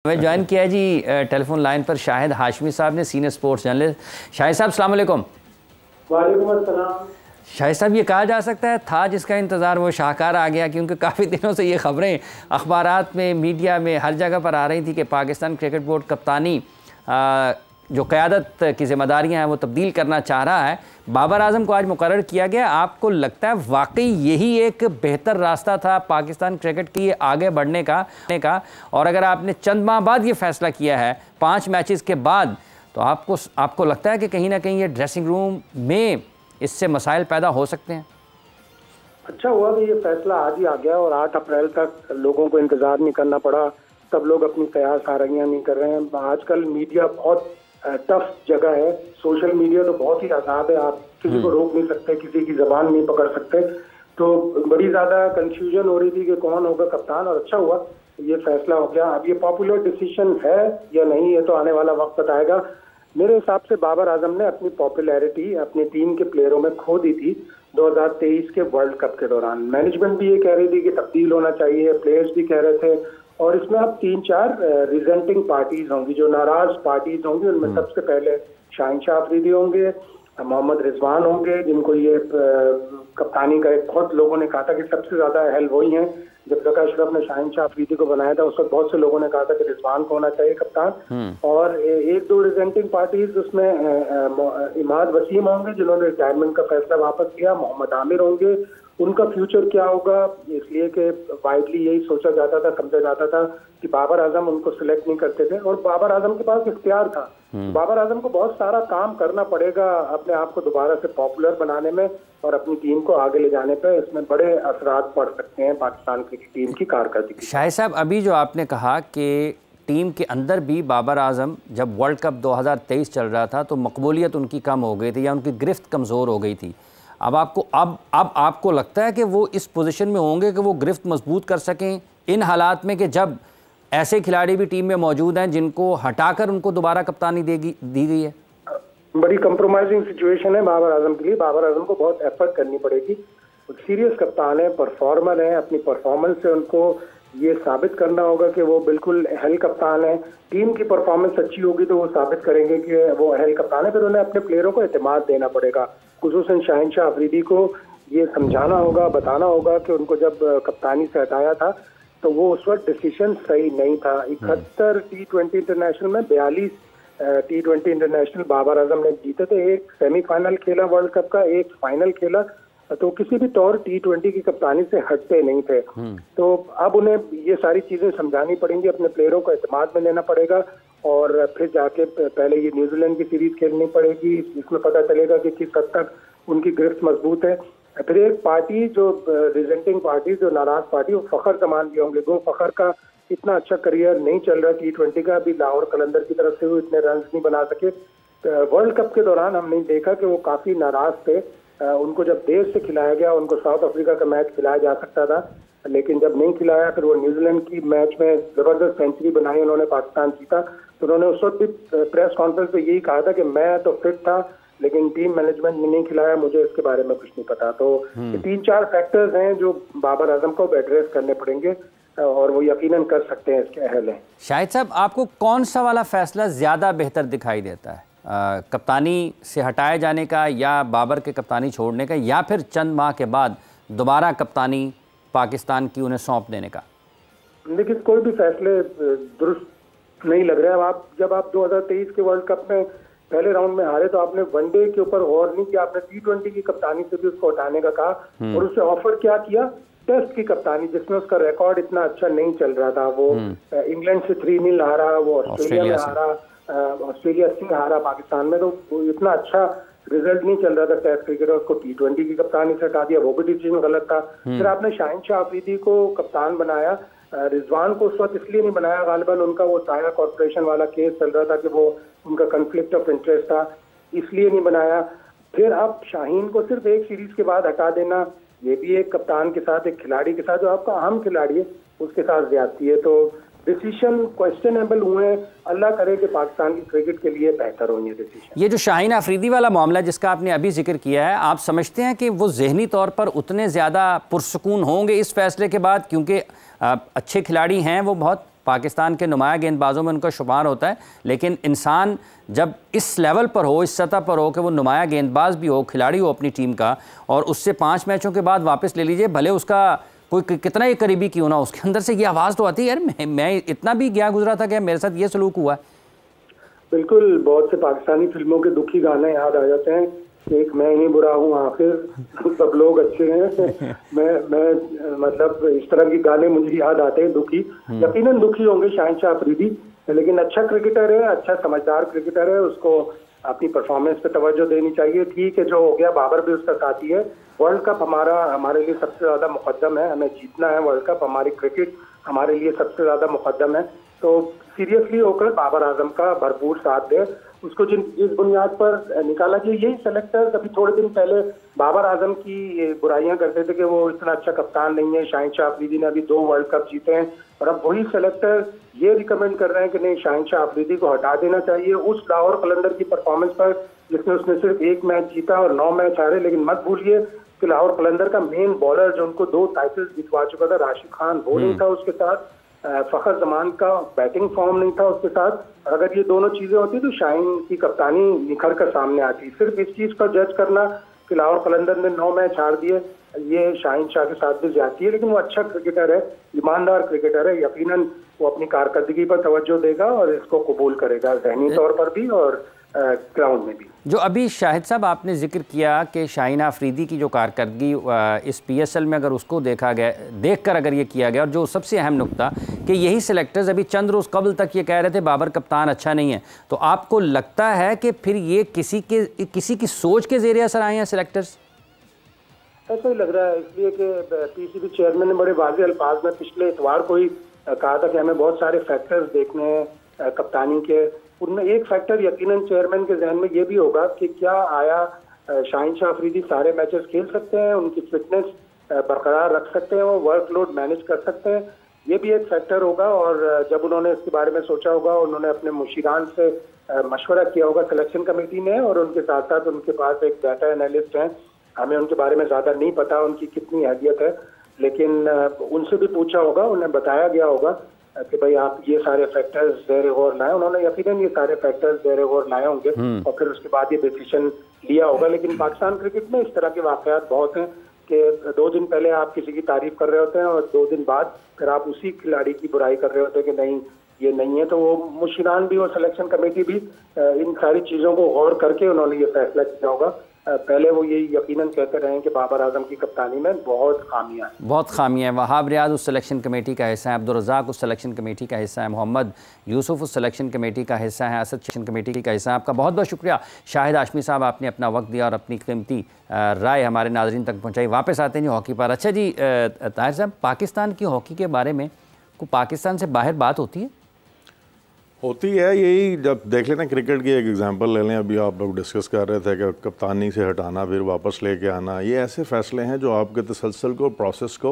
हमें ज्वाइन किया जी telephone line पर शाहिद हाशमी साहब ने, सीनियर स्पोर्ट्स जर्नलिस्ट। शाहिद साहब अस्सलाम वालेकुम। वालेकुम अस्सलाम। शाहिद साहब, ये कहा जा सकता है था जिसका इंतज़ार वो शाहकार आ गया, क्योंकि काफ़ी दिनों से ये खबरें अखबारात में, मीडिया में, हर जगह पर आ रही थी कि पाकिस्तान क्रिकेट बोर्ड कप्तानी जो क़यादत की ज़िम्मेदारियाँ हैं वो तब्दील करना चाह रहा है। बाबर आजम को आज मुकर्रर किया गया। आपको लगता है वाकई यही एक बेहतर रास्ता था पाकिस्तान क्रिकेट की आगे बढ़ने का? और अगर आपने चंद माह बाद ये फ़ैसला किया है, 5 मैचेस के बाद, तो आपको लगता है कि कहीं ना कहीं ये ड्रेसिंग रूम में इससे मसाइल पैदा हो सकते हैं? अच्छा हुआ कि ये फैसला आज ही आ गया और 8 अप्रैल तक लोगों को इंतजार नहीं करना पड़ा। सब लोग अपनी कयास सारंगियां नहीं कर रहे हैं। आजकल मीडिया बहुत टफ जगह है। सोशल मीडिया तो बहुत ही आज़ाद है, आप किसी को रोक नहीं सकते, किसी की जबान नहीं पकड़ सकते। तो बड़ी ज़्यादा कंफ्यूजन हो रही थी कि कौन होगा कप्तान, और अच्छा हुआ ये फैसला हो गया। अब ये पॉपुलर डिसीजन है या नहीं, ये तो आने वाला वक्त बताएगा। मेरे हिसाब से बाबर आजम ने अपनी पॉपुलैरिटी अपनी टीम के प्लेयरों में खो दी थी 2023 के वर्ल्ड कप के दौरान। मैनेजमेंट भी ये कह रही थी कि तब्दील होना चाहिए, प्लेयर्स भी कह रहे थे, और इसमें अब 3-4 रिजेंटिंग पार्टीज होंगी, जो नाराज पार्टीज होंगी। उनमें सबसे पहले शाहीन शाह अफरीदी होंगे, मोहम्मद रिजवान होंगे, जिनको ये कप्तानी का बहुत लोगों ने कहा था कि सबसे ज्यादा अहल वही हैं। जब जका अशरफ ने शाहीन शाह अफरीदी को बनाया था, उस वक्त बहुत से लोगों ने कहा था कि रिजवान को होना चाहिए कप्तान। और 1-2 रिजेंटिंग पार्टीज, उसमें इमाद वसीम होंगे जिन्होंने रिटायरमेंट का फैसला वापस लिया, मोहम्मद आमिर होंगे। उनका फ्यूचर क्या होगा, इसलिए कि वाइडली यही सोचा जाता था, समझा जाता था कि बाबर आजम उनको सिलेक्ट नहीं करते थे, और बाबर आजम के पास इख्तियार था। बाबर आजम को बहुत सारा काम करना पड़ेगा अपने आप को दोबारा से पॉपुलर बनाने में और अपनी टीम को आगे ले जाने पे। इसमें बड़े असरात पड़ सकते हैं पाकिस्तान क्रिकेट टीम की कारकर्दगी। शाहिद साहब, अभी जो आपने कहा कि टीम के अंदर भी बाबर आजम, जब वर्ल्ड कप 2023 चल रहा था तो मकबूलियत उनकी कम हो गई थी या उनकी गिरफ्त कमज़ोर हो गई थी। अब आपको लगता है कि वो इस पोजीशन में होंगे कि वो गिरफ्त मजबूत कर सकें इन हालात में, कि जब ऐसे खिलाड़ी भी टीम में मौजूद हैं जिनको हटाकर उनको दोबारा कप्तानी दी गई है? बड़ी कंप्रोमाइजिंग सिचुएशन है बाबर आजम के लिए। बाबर आजम को बहुत एफर्ट करनी पड़ेगी। सीरियस कप्तान है, परफॉर्मर है, अपनी परफॉर्मेंस से उनको ये साबित करना होगा कि वो बिल्कुल अहल कप्तान है। टीम की परफॉर्मेंस अच्छी होगी तो वो साबित करेंगे कि वो अहल कप्तान है। फिर उन्हें अपने प्लेयरों को एतमाद देना पड़ेगा, खुसूसन शाहीन शाह अफरीदी को ये समझाना होगा, बताना होगा कि उनको जब कप्तानी से हटाया था तो वो उस वक्त डिसीजन सही नहीं था। 71 T20 इंटरनेशनल में 42 T20 इंटरनेशनल बाबर आजम ने जीते थे। एक सेमीफाइनल खेला वर्ल्ड कप का, एक फाइनल खेला, तो किसी भी तौर T20 की कप्तानी से हटते नहीं थे। तो अब उन्हें ये सारी चीजें समझानी पड़ेंगी, अपने प्लेयरों को एतमाद में लेना पड़ेगा, और फिर जाके पहले ये न्यूजीलैंड की सीरीज खेलनी पड़ेगी। इसमें पता चलेगा कि किस हद तक उनकी गिरफ्त मजबूत है। फिर एक पार्टी जो रिजेंटिंग पार्टी, जो नाराज पार्टी, वो फखर जमान भी होंगे। फखर का इतना अच्छा करियर नहीं चल रहा T20 का, अभी लाहौर कलंदर की तरफ से वो इतने रन नहीं बना सके। वर्ल्ड कप के दौरान हमने देखा कि वो काफी नाराज थे। उनको जब देर से खिलाया गया, उनको साउथ अफ्रीका का मैच खिलाया जा सकता था, लेकिन जब नहीं खिलाया, फिर वो न्यूजीलैंड की मैच में जबरदस्त सेंचुरी बनाई, उन्होंने पाकिस्तान जीता। तो उन्होंने उस वक्त भी प्रेस कॉन्फ्रेंस में यही कहा था कि मैं तो फिट था, लेकिन टीम मैनेजमेंट ने नहीं खिलाया, मुझे इसके बारे में कुछ नहीं पता। तो 3-4 फैक्टर्स हैं जो बाबर आजम को एड्रेस करने पड़ेंगे, और वो यकीनन कर सकते हैं, इसके अहल हैं। शाहिद साहब, आपको कौन सा वाला फैसला ज़्यादा बेहतर दिखाई देता है, कप्तानी से हटाए जाने का या बाबर के कप्तानी छोड़ने का, या फिर चंद माह के बाद दोबारा कप्तानी पाकिस्तान की उन्हें सौंप देने का? देखिए, कोई भी फैसले दुरुस्त नहीं लग रहे हैं। जब आप 2023 के वर्ल्ड कप में पहले राउंड में हारे, तो आपने वनडे के ऊपर गौर नहीं किया, आपने T20 की कप्तानी से भी उसको हटाने का कहा, और उसे ऑफर क्या किया, टेस्ट की कप्तानी, जिसमें उसका रिकॉर्ड इतना अच्छा नहीं चल रहा था। वो इंग्लैंड से 3-0 हारा, वो ऑस्ट्रेलिया में हारा, ऑस्ट्रेलिया से हारा पाकिस्तान में, तो इतना अच्छा रिजल्ट नहीं चल रहा था टेस्ट क्रिकेट, उसको T20 की कप्तानी से हटा दिया, वो भी डिसीजन गलत था। फिर आपने शाहीन शाह अफरीदी को कप्तान बनाया, रिजवान को उस वक्त इसलिए नहीं बनाया, गालिबन उनका वो साया कॉर्पोरेशन वाला केस चल रहा था कि वो उनका कन्फ्लिक्ट ऑफ इंटरेस्ट था, इसलिए नहीं बनाया। फिर अब शाहीन को सिर्फ एक सीरीज के बाद हटा देना, ये भी एक कप्तान के साथ, एक खिलाड़ी के साथ, जो आपका अहम खिलाड़ी है, उसके साथ ज्यादती है। तो डिसीजन क्वेश्चनेबल हुए हैं। अल्लाह करे कि पाकिस्तान की क्रिकेट के लिए बेहतर हो ये डिसीजन। ये जो शाहीन अफरीदी वाला मामला जिसका आपने अभी जिक्र किया है, आप समझते हैं कि वो जहनी तौर पर उतने ज़्यादा पुरसुकून होंगे इस फैसले के बाद? क्योंकि अच्छे खिलाड़ी हैं, वो बहुत पाकिस्तान के नुमाया गेंदबाजों में उनका शुमार होता है, लेकिन इंसान जब इस लेवल पर हो, इस सतह पर हो कि वो नुमाया गेंदबाज भी हो, खिलाड़ी हो अपनी टीम का, और उससे 5 मैचों के बाद वापस ले लीजिए, भले उसका कोई कितना ही करीबी क्यों ना, उसके अंदर से ये आवाज़ तो आती है यार मैं इतना भी गया गुजरा था कि मेरे साथ ये सलूक हुआ। बिल्कुल, बहुत से पाकिस्तानी फिल्मों के दुखी गाने याद आ जाते हैं, एक मैं ही बुरा हूँ आखिर सब लोग अच्छे हैं। मैं मतलब इस तरह के गाने मुझे याद आते हैं दुखी। यकीनन दुखी होंगे शाहिनशाह अफरीदी, लेकिन अच्छा क्रिकेटर है, अच्छा समझदार क्रिकेटर है, उसको अपनी परफॉर्मेंस पे तवज्जो देनी चाहिए। ठीक है, जो हो गया, बाबर भी उसका साथी है। वर्ल्ड कप हमारे लिए सबसे ज्यादा मुकद्दम है, हमें जीतना है वर्ल्ड कप, हमारी क्रिकेट हमारे लिए सबसे ज्यादा मुकद्दम है। तो सीरियसली होकर बाबर आजम का भरपूर साथ दे, उसको जिस बुनियाद पर निकाला कि यही सेलेक्टर अभी थोड़े दिन पहले बाबर आजम की बुराइयां करते थे कि वो इतना अच्छा कप्तान नहीं है। शाहिनशाह अफरीदी ने अभी 2 वर्ल्ड कप जीते हैं, और अब वही सेलेक्टर ये रिकमेंड कर रहे हैं कि नहीं, शाहिनशाह अफरीदी को हटा देना चाहिए उस लाहौर कलंदर की परफॉर्मेंस पर जिसमें उसने सिर्फ 1 मैच जीता और 9 मैच हारे। लेकिन मत भूलिए कि लाहौर कलंदर का मेन बॉलर जो उनको 2 टाइटल्स जितवा चुका था, राशिद खान, वो नहीं था उसके साथ। फखर जमान का बैटिंग फॉर्म नहीं था उसके साथ। और अगर ये दोनों चीजें होती तो शाहीन की कप्तानी निखर कर सामने आती। सिर्फ इस चीज पर जज करना कि लाहौर कलंदर ने 9 मैच हार दिए, ये शाहीन शाह के साथ भी ज्यादती है। लेकिन वो अच्छा क्रिकेटर है, ईमानदार क्रिकेटर है, यकीनन वो अपनी कारकर्दगी पर तवज्जो देगा और इसको कबूल करेगा, ज़हनी तौर पर भी और ग्राउंड में भी। जो अभी शाहिद साहब आपने जिक्र किया कि शाहिना अफरीदी की जो कारकर्दगी इस PSL में अगर उसको देखकर अगर ये किया गया, और जो सबसे अहम नुकता कि यही सेलेक्टर्स अभी चंद रोज़ कबल तक ये कह रहे थे बाबर कप्तान अच्छा नहीं है, तो आपको लगता है कि फिर ये किसी की सोच के ज़रिए असर आए हैं सेलेक्टर्स? ऐसा ही लग रहा है, इसलिए कि PCB चेयरमैन ने बड़े वाज़ेह अल्फाज में पिछले इतवार को ही कहा था कि हमें बहुत सारे फैक्टर्स देखने हैं कप्तानी के। उनमें एक फैक्टर यकीनन चेयरमैन के जहन में ये भी होगा कि क्या आया शाहिनशाह अफरीदी सारे मैचेस खेल सकते हैं, उनकी फिटनेस बरकरार रख सकते हैं, वो वर्कलोड मैनेज कर सकते हैं, ये भी एक फैक्टर होगा। और जब उन्होंने इसके बारे में सोचा होगा, उन्होंने अपने मुशीरान से मशवरा किया होगा सिलेक्शन कमेटी ने, और उनके साथ साथ उनके पास एक डाटा एनालिस्ट हैं, हमें उनके बारे में ज़्यादा नहीं पता उनकी कितनी हैसियत है, लेकिन उनसे भी पूछा होगा, उन्हें बताया गया होगा कि भाई आप ये सारे फैक्टर्स ज़ेर गौर लाए। उन्होंने यकीनन ये सारे फैक्टर्स ज़ेर गौर लाए होंगे और फिर उसके बाद ये डिसीजन लिया होगा। लेकिन पाकिस्तान क्रिकेट में इस तरह के वाकयात बहुत हैं कि 2 दिन पहले आप किसी की तारीफ कर रहे होते हैं और 2 दिन बाद फिर आप उसी खिलाड़ी की बुराई कर रहे होते हैं कि नहीं ये नहीं है। तो वो मुशीरान भी और सिलेक्शन कमेटी भी इन सारी चीज़ों को गौर करके उन्होंने ये फैसला किया होगा। पहले वो ये यकीनन कहते रहे हैं कि बाबर आजम की कप्तानी में बहुत खामियां हैं। वहाब रियाज उस सिलेक्शन कमेटी का हिस्सा है, अब्दुल रज़ाक उस सिलेक्शन कमेटी का हिस्सा है, मोहम्मद यूसुफ उस सिलेक्शन कमेटी का हिस्सा है, असद सिलेक्शन कमेटी का हिस्सा है। आपका बहुत बहुत शुक्रिया शाहिद हाशमी साहब, आपने अपना वक्त दिया और अपनी कीमती राय हमारे नाज़रीन तक पहुँचाई। वापस आते हैं जी हॉकी पर। अच्छा जी ताहिर साहब, पाकिस्तान की हॉकी के बारे में को पाकिस्तान से बाहर बात होती है? यही जब देख लेते हैं, क्रिकेट की एक एग्जांपल ले लें, अभी आप लोग डिस्कस कर रहे थे कि कप्तानी से हटाना फिर वापस लेके आना, ये ऐसे फैसले हैं जो आपके तसलसल को, प्रोसेस को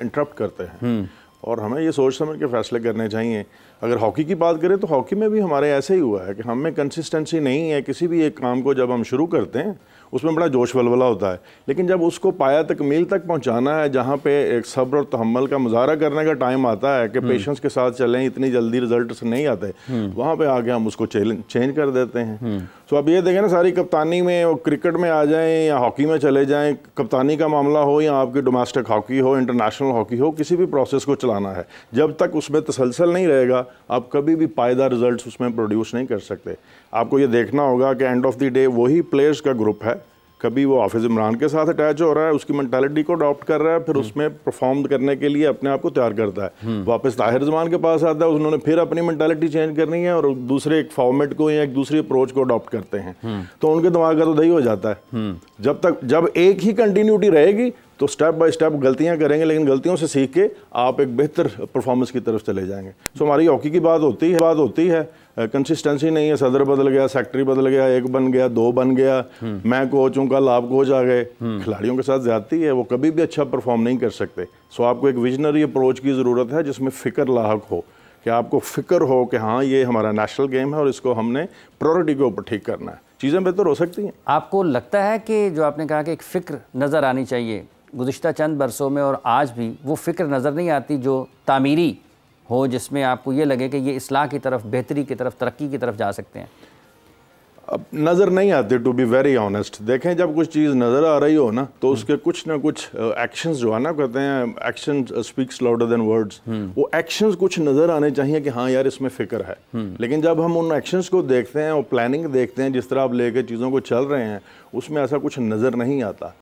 इंटरप्ट करते हैं और हमें ये सोच समझ के फैसले करने चाहिए। अगर हॉकी की बात करें तो हॉकी में भी हमारे ऐसे ही हुआ है कि हमें कंसिस्टेंसी नहीं है। किसी भी एक काम को जब हम शुरू करते हैं उसमें बड़ा जोश वलवला होता है, लेकिन जब उसको पाया तकमील तक पहुंचाना है, जहां पे एक सब्र और तहम्मुल का मुजाहरा करने का टाइम आता है कि पेशेंस के साथ चलें, इतनी जल्दी रिजल्ट नहीं आते, वहां पे आके हम उसको चेंज कर देते हैं। तो अब ये देखें ना, सारी कप्तानी में वो क्रिकेट में आ जाएं या हॉकी में चले जाएं, कप्तानी का मामला हो या आपकी डोमेस्टिक हॉकी हो, इंटरनेशनल हॉकी हो, किसी भी प्रोसेस को चलाना है, जब तक उसमें तसलसल नहीं रहेगा आप कभी भी पायदार रिजल्ट्स उसमें प्रोड्यूस नहीं कर सकते। आपको ये देखना होगा कि एंड ऑफ द डे वही प्लेयर्स का ग्रुप है, कभी वो हाफिज़ इमरान के साथ अटैच हो रहा है, उसकी मेंटालिटी को अडॉप्ट कर रहा है, फिर उसमें परफॉर्म करने के लिए अपने आप को तैयार करता है, वापस ताहिर जमान के पास आता है, उन्होंने फिर अपनी मेंटालिटी चेंज करनी है और दूसरे एक फॉर्मेट को या एक दूसरी अप्रोच को अडॉप्ट करते हैं, तो उनके दिमाग का तो दही हो जाता है। जब एक ही कंटिन्यूटी रहेगी तो स्टेप बाय स्टेप गलतियां करेंगे, लेकिन गलतियों से सीख के आप एक बेहतर परफॉर्मेंस की तरफ चले जाएंगे। सो हमारी हॉकी की बात होती है कंसिस्टेंसी नहीं है, सदर बदल गया, सेक्रेटरी बदल गया, 1 बन गया, 2 बन गया, मैं कोच हूँ, कल आप कोच आ गए, खिलाड़ियों के साथ ज्यादती है, वो कभी भी अच्छा परफॉर्म नहीं कर सकते। सो आपको एक विजनरी अप्रोच की ज़रूरत है जिसमें फ़िक्र लाहक हो, कि आपको फ़िक्र हो कि हाँ ये हमारा नेशनल गेम है और इसको हमने प्रायोरिटी के ऊपर ठीक करना है, चीज़ें बेहतर हो सकती हैं। आपको लगता है कि जो आपने कहा कि एक फ़िक्र नज़र आनी चाहिए, गुज़िश्ता चंद बरसों में और आज भी वो फ़िक्र नज़र नहीं आती जो तामीरी हो जिसमें आपको ये लगे कि ये इस्लाह की तरफ, बेहतरी की तरफ, तरक्की की तरफ जा सकते हैं? अब नज़र नहीं आते, टू बी वेरी ऑनेस्ट। देखें, जब कुछ चीज़ नज़र आ रही हो ना तो उसके कुछ ना कुछ एक्शंस जो है ना, कहते हैं action speaks louder than words, वो एक्शंस कुछ नज़र आने चाहिए कि हाँ यार इसमें फ़िक्र है। लेकिन जब हम उन एक्शंस को देखते हैं और प्लानिंग देखते हैं जिस तरह आप लेके चीज़ों को चल रहे हैं, उसमें ऐसा कुछ नज़र नहीं आता।